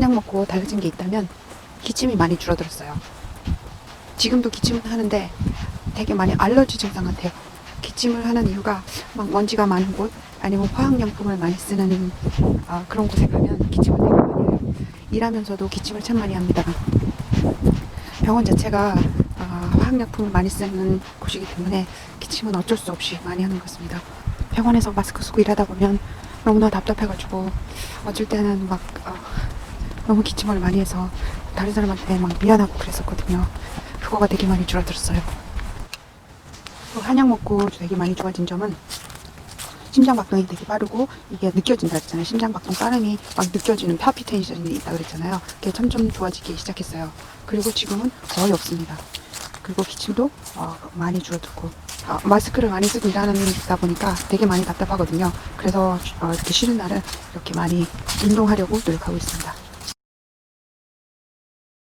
한약 먹고 달라진 게 있다면 기침이 많이 줄어들었어요. 지금도 기침은 하는데 되게 많이 알러지 증상 같아요. 기침을 하는 이유가 막 먼지가 많은 곳 아니면 화학용품을 많이 쓰는 그런 곳에 가면 기침을 되게 많이 해요. 일하면서도 기침을 참 많이 합니다. 병원 자체가 화학약품을 많이 쓰는 곳이기 때문에 기침은 어쩔 수 없이 많이 하는 것 같습니다. 병원에서 마스크 쓰고 일하다 보면 너무나 답답해가지고 어쩔 때는 막 너무 기침을 많이 해서 다른 사람한테 막 미안하고 그랬었거든요. 그거가 되게 많이 줄어들었어요. 또 한약 먹고 되게 많이 좋아진 점은 심장박동이 되게 빠르고 이게 느껴진다 했잖아요. 심장박동 빠름이 막 느껴지는 파피테이션이 있다 그랬잖아요. 그게 점점 좋아지기 시작했어요. 그리고 지금은 거의 없습니다. 그리고 기침도 많이 줄어들고 마스크를 많이 쓰고 일하다 보니까 되게 많이 답답하거든요. 그래서 이렇게 쉬는 날은 이렇게 많이 운동하려고 노력하고 있습니다.